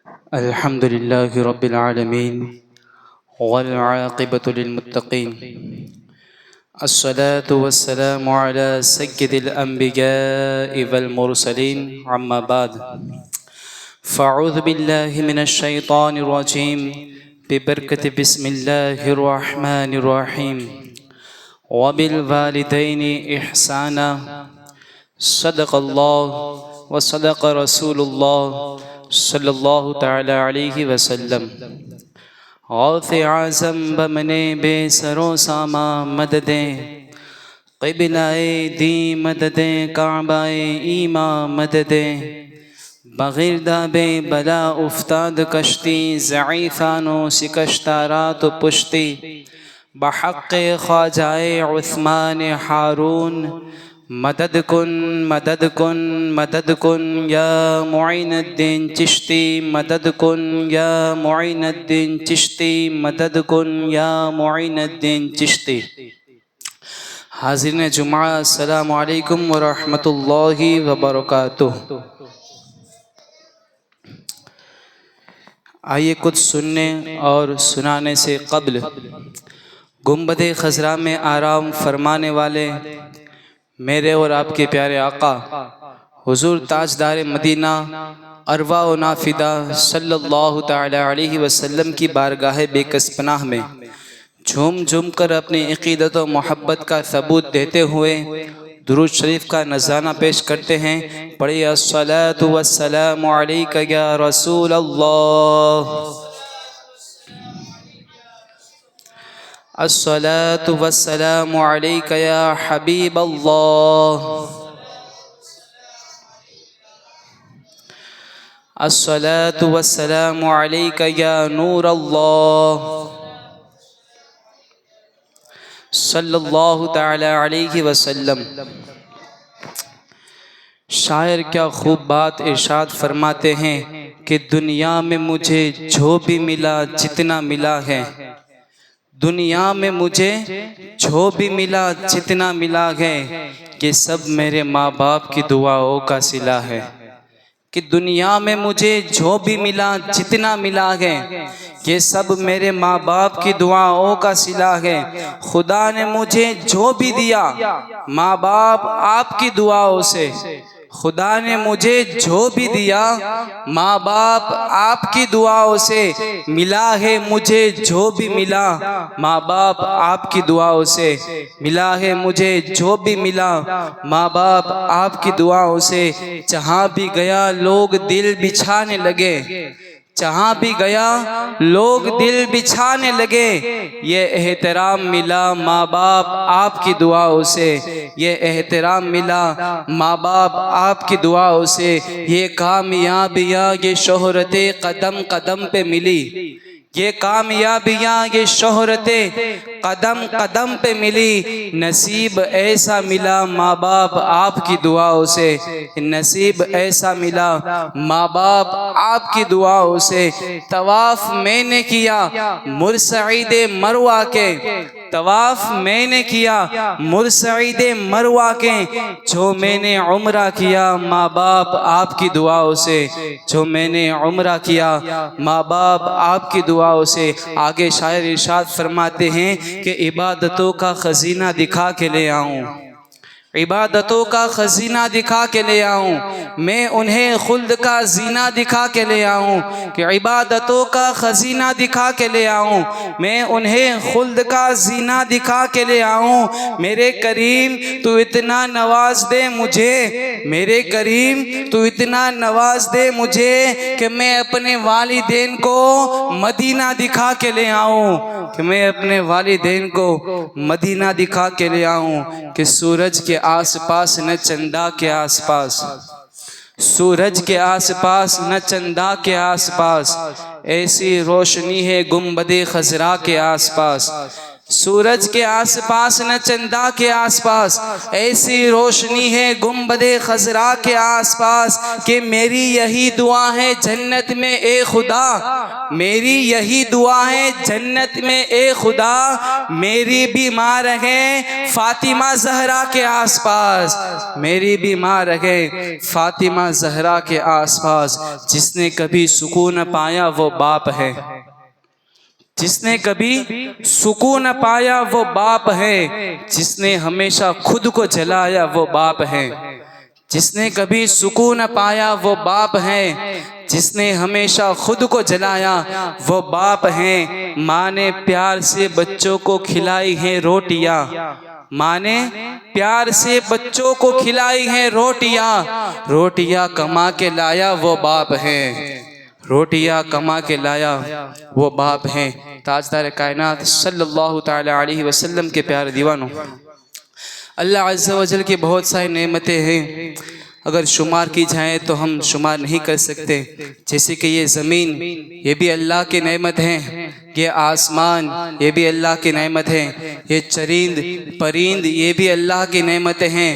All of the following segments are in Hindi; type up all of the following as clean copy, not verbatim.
अल्हम्दुलिल्लाहि रब्बिल आलमीन वल आक़िबतु लिल मुत्तक़ीन अस्सलातु वस्सलामु अला सय्यिदिल अंबियाइ वल मुरसलीन अम्मा बाद फ़अऊज़ु बिल्लाहि मिनश शैतानिर रजीम बिबरकति बिस्मिल्लाहिर रहमानिर रहीम व बिल वालिदैनि इहसाना सदक़ल्लाहु व सदक़ रसूलुल्लाह सल्लल्लाहु तआला अलैहि वसल्लम। गौसे आज़म बमने बेसरो सामा मददें क़िबलाए दी मददें काबाए ईमा मददें बग़ैर दाबे बला उफ्ताद कश्ती ज़ईफ़ानो शिकश्तारात पुश्ती बहक़्क़े ख्वाजाए उस्मान हारून मदद कुन या मुईनुद्दीन चिश्ती मदद कुन या मुईनुद्दीन चिश्ती मदद कुन या मुईनुद्दीन चिश्ती। हाज़िरीन जुमा अस्सलामु अलैकुम व रहमतुल्लाहि व बरकातुहू। आइए कुछ सुनने और सुनाने से कब्ल गुंबदे खज़रा में आराम फरमाने वाले मेरे और आपके प्यारे आका हुजूर ताजदार मदीना अरवा व नाफिदा सल्लल्लाहु तआला अलैहि वसल्लम की बारगाह बेकस पनाह में झूम झूम कर अपनी अक़ीदत व मोहब्बत का सबूत देते हुए दुरूद शरीफ का नज़ाना पेश करते हैं। पढ़िए अस्सलातु वस्सलामु अलैका या रसूल अल्लाह, अस्सलातु वस्सलामु अलैका या हबीब अल्लाह, अस्सलातु वस्सलामु अलैका या नूर अल्लाह सल्लल्लाहु तआला अलैहि वसल्लम। शायर क्या खूब बात इरशाद फरमाते हैं कि दुनिया में मुझे जो भी मिला जितना मिला है, दुनिया में मुझे जो भी मिला जितना मिला है, ये सब मेरे माँ बाप की दुआओं का सिला है। कि दुनिया में मुझे जो भी मिला जितना मिला है, ये सब मेरे माँ बाप की दुआओं का सिला है। खुदा ने मुझे जो भी दिया माँ बाप आपकी दुआओं से, खुदा ने मुझे जो भी दिया माँ बाप आपकी दुआओं से मिला है। मुझे जो भी मिला माँ बाप आपकी दुआओं से मिला है। मुझे जो भी मिला माँ बाप आपकी दुआओं से। जहाँ भी गया लोग दिल बिछाने लगे, जहाँ भी गया लोग दिल बिछाने लगे, ये एहतराम मिला माँ बाप आपकी दुआओं से, ये एहतराम मिला माँ बाप आपकी दुआओं से। ये कामयाबियाँ ये शोहरतें कदम कदम पे मिली, ये कामयाबियाँ ये शोहरतें कदम कदम पे मिली। नसीब ऐसा मिला माँ बाप आपकी दुआओं से, नसीब ऐसा मिला माँ बाप आपकी दुआओं से। तवाफ मैंने किया मुरसईदे मरवा के, तवाफ मैंने किया मुरसईदे मरवा के, जो मैंने उम्रा किया माँ बाप आपकी दुआओं से, जो मैंने उम्रा किया माँ बाप आपकी दुआओं से। आगे शायर इरशाद फरमाते हैं कि इबादतों का खजीना दिखा के ले आऊं, इबादतों का खजीना दिखा के ले आऊं, मैं उन्हें खुल्द का जीना दिखा के ले आऊं। कि इबादतों का खजीना दिखा के ले आऊं, मैं उन्हें खुल्द का जीना दिखा के ले आऊं। मेरे करीम तू इतना नवाज दे मुझे, मेरे करीम तू इतना नवाज दे मुझे कि मैं अपने वालिदैन को मदीना दिखा के ले आऊं, कि मैं अपने वालिदैन को मदीना दिखा के ले आऊं। कि सूरज के आसपास न चंदा के आसपास, सूरज के आसपास न चंदा के आसपास, ऐसी रोशनी है गुंबदे खजरा के आसपास, सूरज के आसपास न चंदा के आसपास, ऐसी रोशनी है गुंबदे खजरा के आसपास कि मेरी यही दुआ है जन्नत में ए खुदा, मेरी यही दुआ है जन्नत में ए खुदा, मेरी भी माँ रहे फातिमा जहरा के आसपास, मेरी भी माँ रहे फातिमा जहरा के आसपास। जिसने कभी सुकून पाया वो बाप है, जिसने कभी सुकून पाया वो बाप है, जिसने हमेशा खुद को जलाया वो बाप है, जिसने कभी सुकून पाया वो बाप है, जिसने हमेशा खुद को जलाया वो बाप है। माँ ने प्यार से बच्चों को खिलाई हैं रोटियां, माँ ने प्यार से बच्चों को खिलाई हैं रोटियां, रोटियां कमा के लाया वो बाप है, रोटियां कमा के लाया वो बाप हैं। ताजदार कायनात सल्लल्लाहु ताला अलैहि वसल्लम के प्यारे दीवानों, अल्लाह अज़्ज़ा व जल की बहुत सारी नेमतें हैं, अगर शुमार की जाए तो हम शुमार नहीं कर सकते। जैसे कि ये ज़मीन, ये भी अल्लाह की नेमत है, ये आसमान, ये भी अल्लाह की नेमत है, ये चरिंद परिंद, ये भी अल्लाह की नेमतें हैं,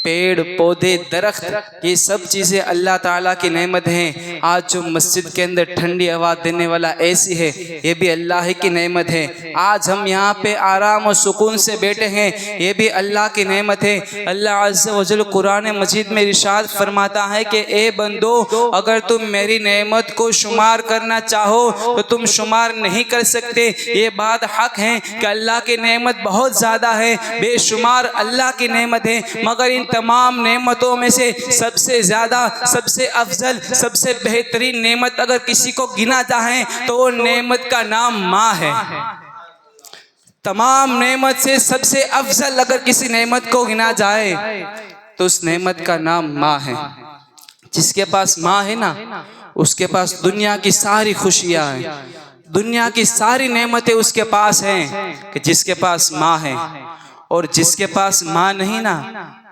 पेड़ पौधे दरख्त, ये सब चीज़ें अल्लाह ताला की नेमत हैं। आज जो मस्जिद के अंदर ठंडी हवा देने वाला एसी है, ये भी अल्लाह की नेमत है। आज हम यहाँ पे आराम और सुकून से बैठे हैं, ये भी अल्लाह की नेमत है। अल्लाह अज़्ज़ा व जल कुरान मजीद में इरशाद फरमाता है कि ए बंदो, अगर तुम मेरी नेमत को शुमार करना चाहो तो तुम शुमार नहीं कर सकते। ये बात हक है कि अल्लाह की नेमत बहुत ज़्यादा है, बेशुमार अल्लाह की नेमत है, मगर इन तमाम नेमतों में से सबसे ज़्यादा, सबसे अफजल, सबसे बेहतरीन नेमत अगर किसी को गिना चाहे तो वो नेमत का नाम माँ है। तमाम नेमत से सबसे अफजल अगर किसी नेमत को गिना जाए तो उस नेमत का नाम माँ है। जिसके पास माँ है ना, उसके पास दुनिया की सारी खुशियाँ हैं, दुनिया की सारी नेमतें उसके पास हैं, कि जिसके पास माँ है। और जिसके पास माँ नहीं ना,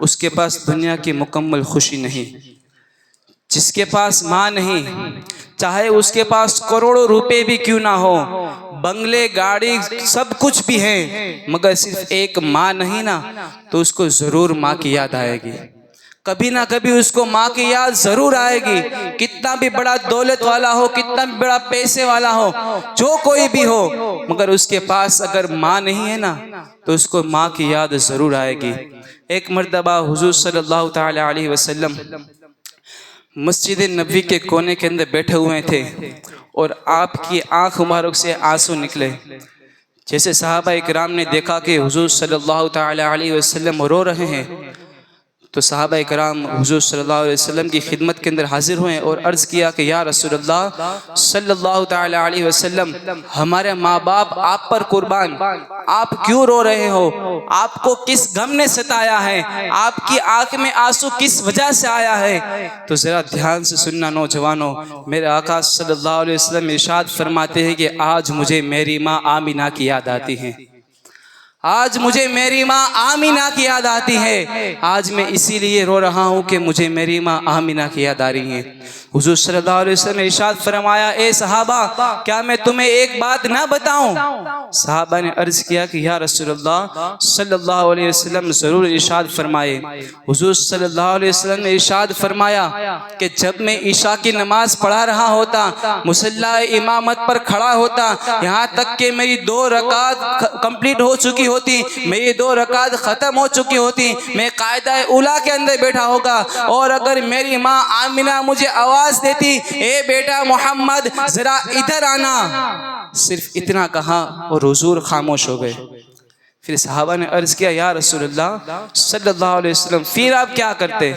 उसके पास दुनिया की मुकम्मल खुशी नहीं। जिसके पास माँ नहीं, चाहे उसके पास करोड़ों रुपए भी क्यों ना हो, बंगले गाड़ी सब कुछ भी है, मगर सिर्फ एक माँ नहीं ना, तो उसको ज़रूर माँ की याद आएगी। कभी ना कभी उसको माँ की याद जरूर आएगी। कितना भी बड़ा दौलत वाला हो, कितना भी बड़ा पैसे वाला हो, जो कोई भी हो, मगर उसके पास अगर माँ नहीं है ना, तो उसको माँ की याद जरूर आएगी। एक मर्तबा हुजूर सल्लल्लाहु ताला अलैहि वसल्लम मस्जिद नबवी के कोने के अंदर बैठे हुए थे और आपकी आंख मुबारक से आंसू निकले। जैसे सहाबा इकराम ने देखा कि हुजूर सल्लल्लाहु ताला अलैहि वसल्लम रो रहे हैं, तो सहाबा इकराम हुजूर सल्लल्लाहु अलैहि वसल्लम की खिदमत के अंदर हाजिर हुए और अर्ज़ किया कि या रसूलल्लाह सल्लल्लाहु ताला अलैहि वसल्लम, हमारे माँ बाप आप पर कुर्बान, आप क्यों रो रहे हो? आपको किस गम ने सताया है? आपकी आंख में आंसू किस वजह से आया है? तो ज़रा ध्यान से सुनना नौजवानों, मेरे आका सल्लल्लाहु अलैहि वसल्लम इरशाद फरमाते हैं कि आज मुझे मेरी माँ आमिना की याद आती है, आज मुझे मेरी माँ आमिना की याद आती है। आज मैं इसीलिए रो रहा हूँ कि मुझे मेरी माँ आमिना की याद आ रही है। हुजूर सल्लल्लाहु अलैहि वसल्लम ने इरशाद फरमाया, ए सहाबा, क्या मैं तुम्हें एक बात ना बताऊं? सहाबा ने अर्ज किया कि या रसूलल्लाह सल्लल्लाहु अलैहि वसल्लम ज़रूर इरशाद फरमाए। हुजूर सल्लल्लाहु अलैहि वसल्लम ने इरशाद फरमाया कि जब मैं ईशा की नमाज पढ़ा रहा होता, मुसल्ला इमामत पर खड़ा होता, यहाँ तक कि मेरी 2 रकात कंप्लीट हो चुकी होती, मेरी 2 रकात ख़त्म हो चुकी होती, मैं कायदा उला के अंदर बैठा होगा, और अगर मेरी माँ आमिना मुझे आवाज़ देती, ए बेटा मोहम्मद जरा इधर आना, सिर्फ इतना कहा और हुजूर खामोश हो गए। फिर सहाबा ने अर्ज किया, या रसूलल्लाह सल्लल्लाहु अलैहि वसल्लम, फिर आप क्या करते?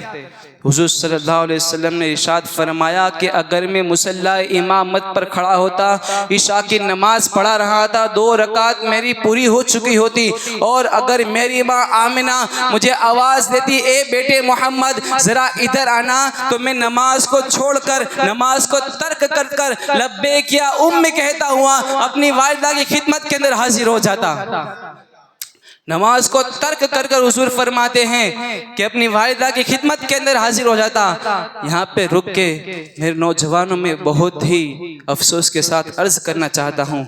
हुजूर सल्लल्लाहु अलैहि वसल्लम ने इरशाद फरमाया कि अगर मैं मुसल्ला इमामत पर खड़ा होता, ईशा की नमाज पढ़ा रहा था, 2 रकात मेरी पूरी हो चुकी होती, और अगर मेरी माँ आमिना मुझे आवाज़ देती, ए बेटे मोहम्मद ज़रा इधर आना, तो मैं नमाज को छोड़कर, नमाज को तर्क कर कर लब्बैक या उम्मी कहता हुआ अपनी वालिदा की खिदमत के अंदर हाजिर हो जाता। नमाज को तर्क कर कर हुजूर फरमाते हैं कि अपनी वालिदा की खिदमत के अंदर हाजिर हो जाता। यहाँ पे रुक के मेरे नौजवानों में बहुत ही अफसोस के साथ अर्ज करना चाहता हूँ,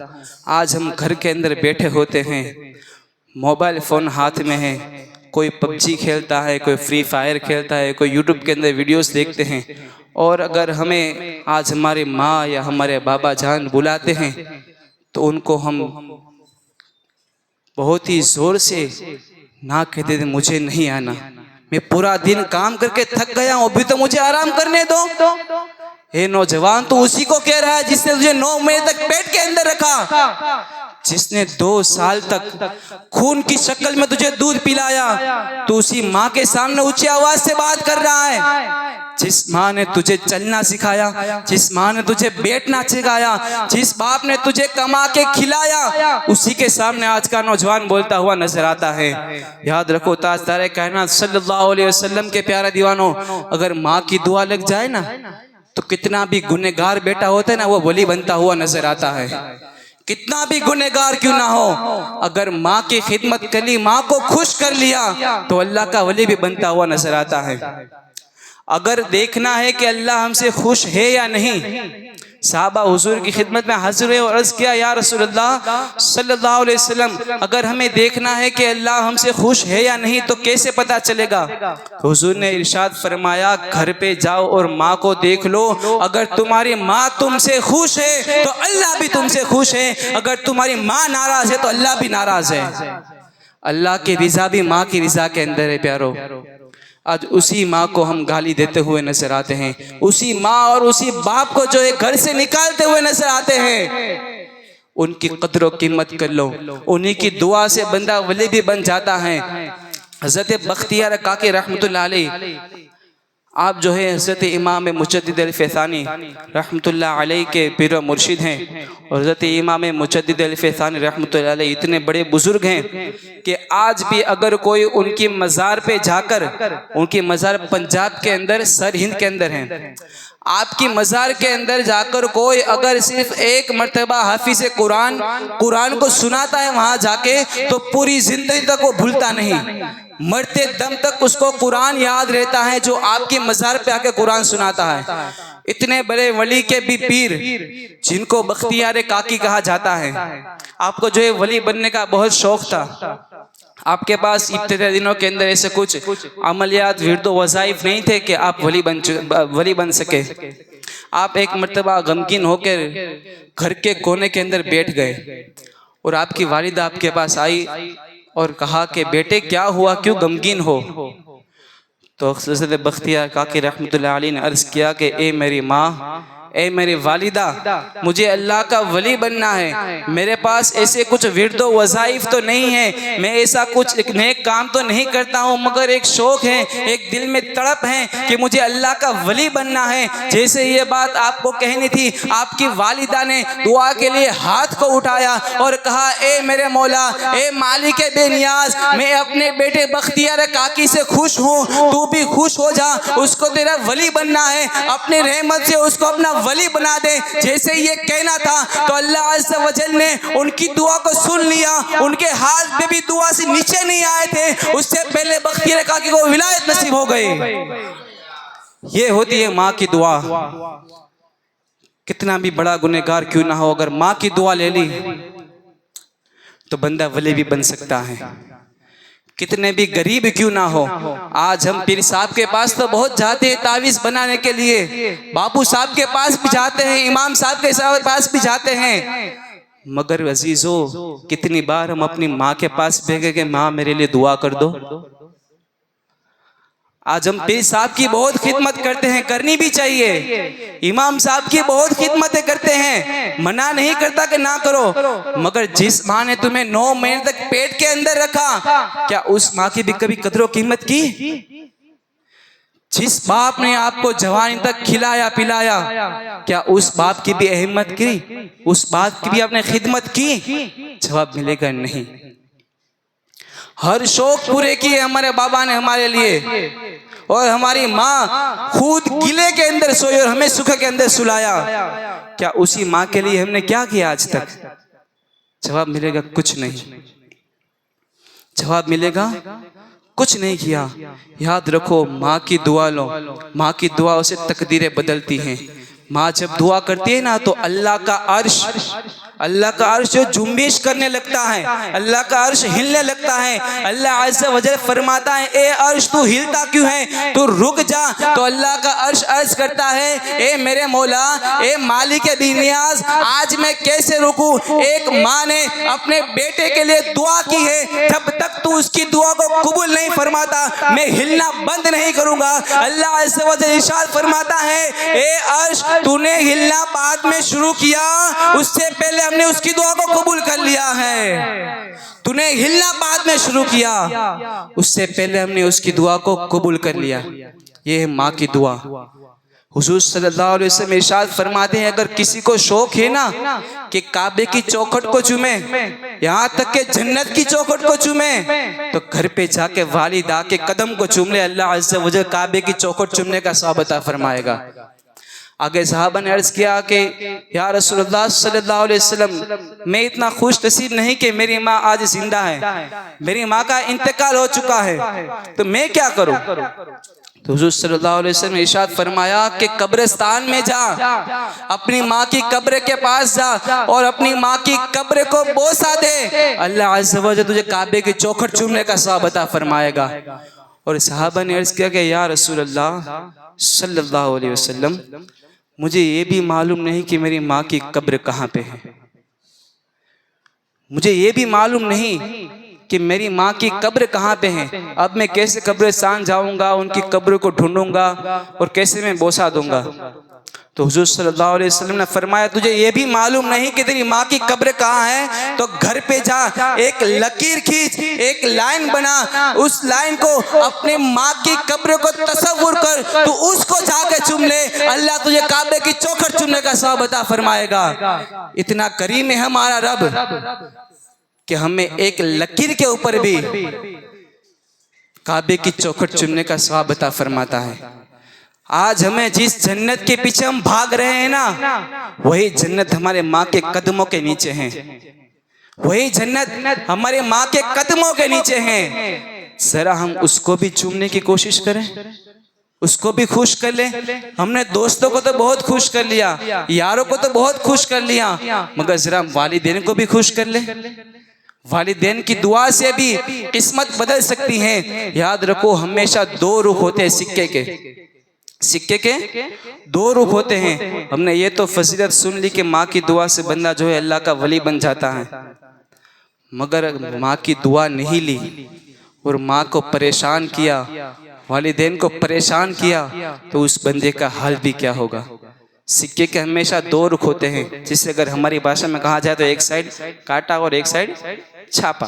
आज हम घर के अंदर बैठे होते हैं, मोबाइल फ़ोन हाथ में है, कोई पबजी खेलता है, कोई फ्री फायर खेलता है, कोई यूट्यूब के अंदर वीडियोस देखते हैं। और अगर हमें आज हमारी माँ या हमारे बाबा जान बुलाते हैं तो उनको हम बहुत ही ज़ोर से ना कहते थे मुझे नहीं आना, मैं पूरा दिन काम करके थक गया हूँ, अभी तो मुझे आराम करने दो। हे नौजवान, तो उसी को कह रहा है जिसने तुझे 9 महीने तक पेट के अंदर रखा, जिसने 2 साल तक खून की शक्ल में तुझे दूध पिलाया, तो उसी माँ के सामने ऊंची आवाज से बात कर रहा है। जिस माँ ने तुझे चलना सिखाया, जिस माँ ने तुझे बैठना सिखाया, जिस बाप ने तुझे कमा के खिलाया, उसी के सामने आज का नौजवान बोलता हुआ नजर आता है। याद रखो, ताजदार कायनात सल्लल्लाहु अलैहि वसल्लम के प्यारे दीवानों, अगर माँ की दुआ लग जाए ना तो कितना भी गुनहगार बेटा होता है ना, वो वली बनता हुआ नजर आता है। कितना भी गुनहगार क्यों ना हो, अगर माँ की खिदमत कर ली, माँ को खुश कर लिया, तो अल्लाह का वली भी बनता हुआ नजर आता है। अगर देखना है कि अल्लाह हमसे खुश है या नहीं, साहबा हुजूर की खिदमत में हाजिर हुए और अर्ज किया, या रसूलल्लाह सल्लल्लाहु अलैहि वसल्लम, अगर हमें देखना है कि अल्लाह हमसे खुश है या नहीं तो कैसे पता चलेगा? तो हुजूर ने इरशाद फरमाया, घर पे जाओ और माँ को देख लो, अगर तुम्हारी माँ तुमसे खुश है तो अल्लाह भी तुमसे खुश है, अगर तुम्हारी माँ नाराज है तो अल्लाह भी नाराज है। अल्लाह की रिजा भी माँ की रिजा के अंदर है प्यारो। आज उसी माँ को हम गाली देते हुए नजर आते हैं, उसी माँ और उसी बाप को जो है घर से निकालते हुए नजर आते हैं। उनकी कदर और कीमत कर लो, उन्हीं की दुआ से बंदा वली भी बन जाता है। हजरत बख्तियार काकी रहमतुल्लाह अलैह, आप जो है हजरत इमाम मुजद्दिद अल-फैसानी रहमतुल्लाह अलैह के पीर व मुर्शिद हैं, और हजरत इमाम मुजद्दिद अल-फैसानी रहमतुल्लाह अलैह इतने बड़े बुजुर्ग हैं कि आज भी अगर कोई उनकी मज़ार पे जाकर, उनकी मज़ार पंजाब के अंदर, सर हिंद के अंदर है, आपकी मज़ार के अंदर जाकर कोई अगर सिर्फ एक मर्तबा हाफिज़ कुरान को सुनाता है वहाँ जाके, तो पूरी जिंदगी तक वो भूलता नहीं, मरते दम तक उसको कुरान याद रहता है जो आपकी मज़ार पे आके कुरान सुनाता है। इतने बड़े वली के भी पीर जिनको बख्तियार काकी कहा जाता है, आपको जो है वली बनने का बहुत शौक था, आपके पास इब्तिदाई दिनों के अंदर ऐसे कुछ अमलियात विर्दो वज़ाइफ नहीं थे कि आप वली बन सके। आप एक मर्तबा गमगीन होकर घर के कोने के अंदर बैठ गए और आपकी वालिदा आपके पास आई और कहा कि बेटे क्या हुआ, क्यों गमगीन हो? तो हज़रत बख्तियार काकी रहमतुल्लाह अलैह ने अर्ज़ किया कि ए मेरी माँ, ए मेरी वालिदा, मुझे अल्लाह का वली बनना है, मेरे पास ऐसे कुछ विर्दो वज़ाइफ तो नहीं है, मैं ऐसा कुछ नेक काम तो नहीं करता हूँ, मगर एक शौक़ है, एक दिल में तड़प है कि मुझे अल्लाह का वली बनना है। जैसे ये बात आपको कहनी थी, आपकी वालिदा ने दुआ के लिए हाथ को उठाया और कहा, ए मेरे मौला, ए मालिक बेनियाज, मैं अपने बेटे बख्तियार काकी से खुश हूँ, तू भी खुश हो जा, उसको तेरा वली बनना है, अपनी रहमत से उसको अपना वली बना दे। जैसे ये कहना था तो अल्लाह अज़्ज़ व जल ने उनकी दुआ को सुन लिया, उनके हाथ में भी दुआ से नीचे नहीं आए थे, उससे पहले बख्तियार काकी को विलायत नसीब हो गई। ये होती है माँ की दुआ। कितना भी बड़ा गुनहगार क्यों ना हो, अगर माँ की दुआ ले ली तो बंदा वली भी बन सकता है। कितने भी गरीब क्यों ना हो, आज हम पीर साहब के पास तो बहुत जाते हैं तावीज़ बनाने के लिए, बापू साहब के पास भी जाते हैं, इमाम साहब के पास भी जाते हैं, मगर अजीजों कितनी बार हम अपनी माँ के पास भेजे कि माँ मेरे लिए दुआ कर दो। आज हम पीर साहब की बहुत खिदमत करते हैं, करनी भी चाहिए, इमाम साहब की बहुत खिदमतें करते हैं, मना नहीं करता कि ना करो, मगर जिस माँ ने तुम्हें 9 महीने तक पेट के अंदर रखा, क्या उस माँ की भी कभी कदर व कीमत की? जिस बाप ने आपको जवानी तक खिलाया पिलाया, क्या उस बाप की भी अहमियत की? उस बाप की भी आपने खिदमत की? जवाब मिलेगा नहीं। हर शौक पूरे किए हमारे बाबा ने हमारे लिए, और हमारी माँ खुद किले के अंदर सोई और हमें सुख के अंदर सुलाया, क्या उसी माँ के लिए हमने क्या किया आज तक? जवाब मिलेगा कुछ नहीं। जवाब मिलेगा कुछ नहीं किया। याद रखो, माँ की दुआ लो, माँ की दुआ से तकदीरें बदलती हैं। माँ जब दुआ करती है ना तो अल्लाह का अर्श जो जुम्बिश करने लगता है, अल्लाह का अर्श हिलने लगता है। अल्लाह अज़्ज़ व जल फरमाता है, ए अर्श तू हिलता क्यों है, तू रुक जा। तो अल्लाह का अर्श अर्ज करता है, ए मेरे मौला, ए मालिक बेनियाज, आज मैं कैसे रुकूं। एक माँ ने अपने बेटे के लिए दुआ की है, जब तक तू उसकी दुआ को कबूल नहीं फरमाता मैं हिलना बंद नहीं करूंगा। अल्लाह अज़्ज़ व जल इरशाद फरमाता है, ए अर्श तूने हिलना बाद में शुरू किया, उससे पहले हमने उसकी दुआ को कबूल कर लिया है। तूने हिलना बाद में शुरू किया, उससे पहले हमने उसकी दुआ को कबूल कर लिया। ये है माँ की दुआ। हुजूर सल्लल्लाहु अलैहि वसल्लम इरशाद फरमाते हैं, अगर किसी को शौक है ना कि काबे की चौखट को चूमे, यहाँ तक के जन्नत की चौखट को चूमे, तो घर पे जाके वालिदा के कदम को चूम ले, अल्लाह अज़्ज़ व जल काबे की चौखट चूमने का सवाब अता फरमाएगा। आगे सहाबा ने अर्ज किया कि या रसूलुल्लाह सल्लल्लाहु अलैहि वसल्लम, मैं इतना खुश नसीब नहीं कि मेरी माँ आज जिंदा है, मेरी माँ का इंतकाल हो चुका है, तो मैं क्या करूं। तो हुजूर सल्लल्लाहु अलैहि वसल्लम ने इरशाद फरमाया कि कब्रिस्तान में जा, अपनी माँ की कब्र के पास जा और अपनी माँ की कब्र को बोसा दे, अल्लाह अज़्ज़ व जल तुझे काबे की चौखट चूमने का सवाब अता फरमाएगा। और सहाबा ने अर्ज किया कि या रसूलल्लाह सल्लल्लाहु अलैहि वसल्लम, मुझे ये भी मालूम नहीं कि मेरी माँ की कब्र कहाँ पे है, मुझे ये भी मालूम नहीं कि मेरी माँ की कब्र कहाँ पे है। अब मैं कैसे कब्रिस्तान जाऊंगा, उनकी कब्र को ढूंढूंगा और कैसे मैं बोसा दूंगा। तो हुजूर सल्लल्लाहु अलैहि वसल्लम ने फरमाया, तुझे ये भी मालूम नहीं कि तेरी माँ की कब्र कहाँ है, तो घर पे जा, एक लकीर खींच, एक लाइन बना, उस लाइन को अपने माँ की कब्र को तसव्वुर कर, तो उसको जाके चूम ले, अल्लाह तुझे काबे की चौखट चूमने का सवाब अता फरमाएगा। इतना करीम है हमारा रब कि हमें एक लकीर के ऊपर भी काबे की चौखट चूमने का सवाब अता फरमाता है। आज हमें जिस जन्नत के पीछे हम भाग रहे हैं ना, वही जन्नत हमारे माँ के कदमों के नीचे है, वही जन्नत हमारे माँ के कदमों के नीचे है। जरा हम उसको भी चूमने की कोशिश करें, उसको भी खुश कर ले। हमने दोस्तों को तो बहुत खुश कर लिया, यारों को तो बहुत खुश कर लिया, मगर जरा वालिदैन को भी खुश कर ले। वालिदैन की दुआ से भी किस्मत बदल सकती है। याद रखो, हमेशा दो रुख होते हैं सिक्के के, सिक्के के दो रुख होते हैं। हमने ये तो फजीलत सुन ली कि माँ की दुआ से बंदा जो है अल्लाह का वली बन जाता है, मगर माँ की दुआ नहीं ली और माँ को परेशान किया, वालिदैन को परेशान किया, तो उस बंदे का हाल भी क्या होगा। सिक्के के हमेशा दो रुख होते हैं, जिससे अगर हमारी भाषा में कहा जाए तो एक साइड काटा और एक साइड छापा।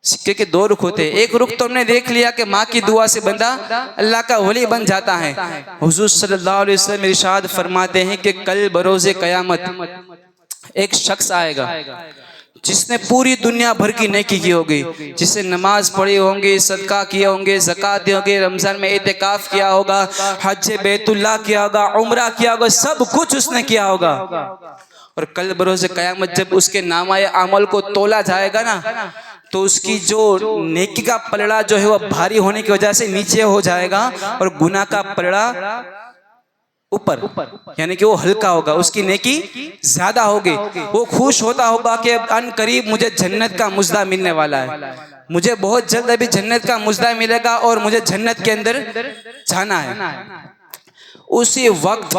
सिक्के के दो रुख होते हैं। एक रुख तो हमने देख लिया कि माँ की दुआ से बंदा अल्लाह का वली बन जाता है। हुजूर सल्लल्लाहु अलैहि वसल्लम इरशाद फरमाते हैं कि कल बरोज़े क़यामत एक शख्स आएगा जिसने पूरी दुनिया भर की नेकी की होगी, जिसने नमाज पढ़ी होंगी, सदका किए होंगे, ज़कात दी होगी, रमज़ान में इतिकाफ किया होगा, हज बैतुल्लाह किया होगा, उम्रा किया होगा, सब कुछ उसने किया होगा। और कल बरोज़े क़यामत जब उसके नामाए अमल को तोला जाएगा ना, तो उसकी जो नेकी का पलड़ा जो है वह भारी होने की वजह से नीचे हो जाएगा और गुनाह का पलड़ा ऊपर, यानी कि वो हल्का होगा, उसकी नेकी ज्यादा होगी। वो खुश होता होगा कि अब अन करीब मुझे जन्नत का मुजदा मिलने वाला है, मुझे बहुत जल्द अभी जन्नत का मुजदा मिलेगा और मुझे जन्नत के अंदर जाना है। उसी वक्त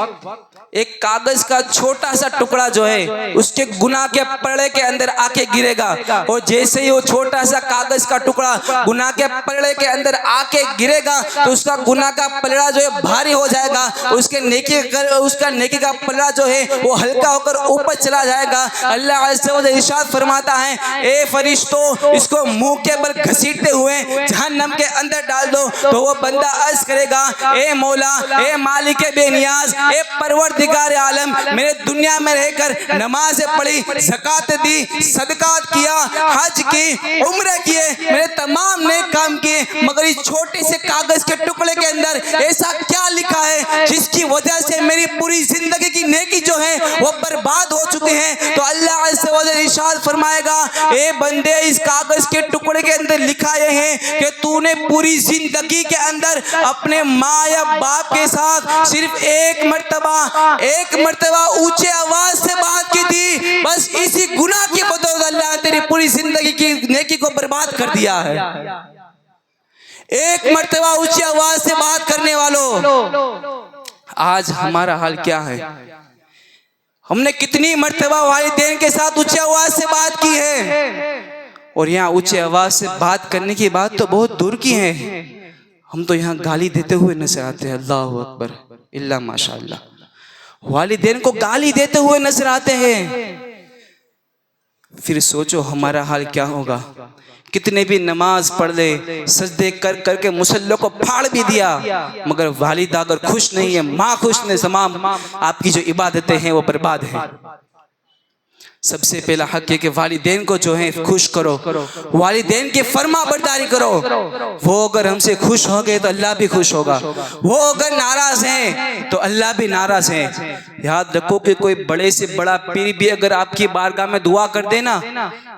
एक कागज का छोटा सा टुकड़ा जो है उसके गुनाह के पलड़े के अंदर आके गिरेगा, और जैसे ही वो छोटा सा कागज का टुकड़ा गुनाह के पलड़े के अंदर आके गिरेगा तो उसका गुनाह का पलड़ा जो है भारी हो जाएगा, उसका नेकी का पलड़ा जो है वो हल्का होकर ऊपर चला जाएगा। अल्लाह अज़्ज़ व जल इरशाद फरमाता है, ए फरिश्तों, इसको मुंह के बल घसीटते हुए जहन्नम के अंदर डाल दो। तो वो बंदा अर्ज करेगा, ए मौला, ए मालिक बेनियाज, ए परवरदिगार आलम, मैंने दुनिया में रहकर नमाज़ें पढ़ी, ज़कात दी, सदकात किया, हज की, उम्र किए, मैंने तमाम नेक काम किए, मगर इस छोटे से कागज के टुकड़े के अंदर ऐसा क्या लिखा है जिसकी वजह से मेरी पूरी जिंदगी की नेकी जो है वो बर्बाद हो चुकी है। तो अल्लाह अज़्ज़ अज़्ज़ व जल इरशाद फरमाएगा, ए बंदे, इस कागज के टुकड़े के अंदर लिखा ये है कि तूने पूरी जिंदगी के अंदर अपने माँ या बाप के साथ सिर्फ एक मर्तबा ऊंचे आवाज से बात की थी। बस इसी गुनाह की बदौलत अल्लाह ने तेरी पूरी जिंदगी की नेकी को बर्बाद कर दिया है। एक मर्तबा ऊंची आवाज से बात करने वालों, आज हमारा हाल क्या है? हमने कितनी मर्तबा वालिदैन के साथ ऊंची आवाज से बात की है, और यहाँ ऊंची आवाज से बात करने की बात तो बहुत दूर की है, हम तो यहाँ गाली देते हुए नजर आते हैं। अल्लाह अकबर, इल्ला माशाअल्लाह, वालिदैन को गाली देते हुए नजर आते हैं। फिर सोचो हमारा हाल क्या होगा। कितने भी नमाज पढ़ ले, सजदे कर करके मुसल्लों को फाड़ भी दिया, मगर वालिदा अगर खुश नहीं है, माँ खुश नहीं, तमाम आपकी जो इबादतें हैं वो बर्बाद हैं। सबसे पहला हक है कि वालिदैन को जो है खुश करो, वालिदैन की फर्मा बरदारी करो। वो अगर हमसे खुश हो गए तो अल्लाह भी खुश होगा, वो अगर नाराज हैं तो अल्लाह भी नाराज है। याद रखो कि कोई बड़े से बड़ा पीर भी अगर आपकी बारगाह में दुआ कर देना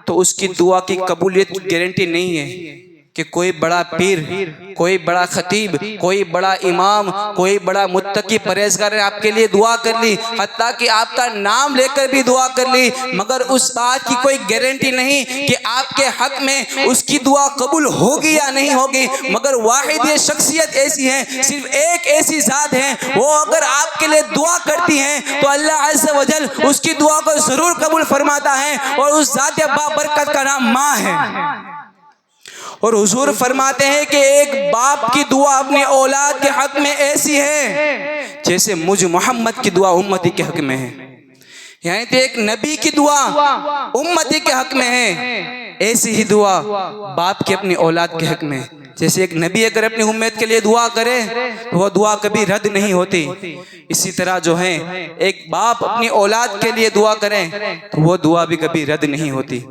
तो उसकी दुआ की कबूलियत गारंटी नहीं है कि कोई बड़ा पीर, कोई बड़ा खतीब, कोई बड़ा इमाम, कोई बड़ा मुत्तकी परहेजगार ने आपके लिए दुआ कर ली, हत्ता कि आपका नाम लेकर भी दुआ कर ली, मगर उस बात की कोई गारंटी नहीं कि आपके हक में उसकी दुआ कबूल होगी या नहीं होगी। मगर वाहिद ये शख्सियत ऐसी है, सिर्फ एक ऐसी ज़ात है, वो अगर आपके लिए दुआ करती है तो अल्लाह अज़्ज़ व जल उसकी दुआ को ज़रूर कबूल फरमाता है, और उस ज़ात बाबरकत का नाम माँ है। और हुजूर फरमाते हैं कि एक बाप की दुआ अपनी औलाद के हक में ऐसी है जैसे मुझ मोहम्मद की दुआ उम्मती के हक में है। यानी तो एक नबी की दुआ उम्मती के हक में है, ऐसी ही दुआ बाप की अपनी औलाद के हक में है। जैसे एक नबी अगर अपनी उम्मत के लिए दुआ करे तो वह दुआ कभी रद्द नहीं होती, इसी तरह जो है एक बाप अपनी औलाद के लिए दुआ करे तो वह दुआ भी कभी रद्द नहीं होती।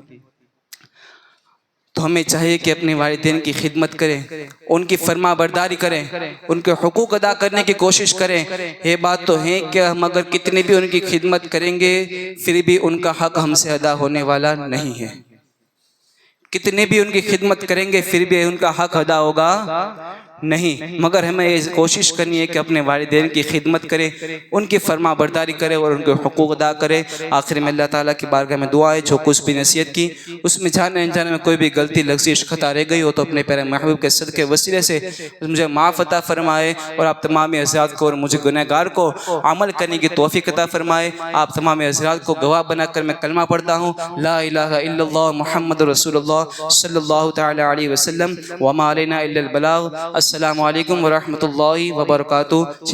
तो हमें चाहिए कि अपने वालिदैन की खिदमत करें, उनकी फर्मा बरदारी करें, उनके हुकूक अदा करने की कोशिश करें। ये बात तो है कि हम अगर कितनी भी उनकी खिदमत करेंगे फिर भी उनका हक हमसे अदा होने वाला नहीं है। कितने भी उनकी खिदमत करेंगे फिर भी उनका हक अदा होगा नहीं, मगर हमें ये कोशिश करनी है कि अपने वालिदैन की खिदमत करें, उनकी फर्मा बरदारी करें और उनके हुकूक अदा करें। आखिर में अल्लाह ताला की बारगाह में दुआ है, जो कुछ भी नसीहत की उसमें जाने अनजाने में कोई भी गलती लग़ज़िश खता रह गई हो तो अपने प्यारे महबूब के सदक़े वसीले से मुझे माफ़ अता फरमाए, और आप तमाम हज़रात को और मुझे गुनहगार को अमल करने की तौफ़ीक़ अता फरमाए। आप तमाम हज़रात को गवाह बनाकर मैं कलमा पढ़ता हूँ, ला इलाहा इल्लल्लाह मुहम्मद रसूलुल्लाह सल्लल्लाहु तआला अलैहि वसल्लम व मा अलैना इल्लल बलाग। अस्सलामु अलैकुम व रहमतुल्लाहि व बरकातुहू।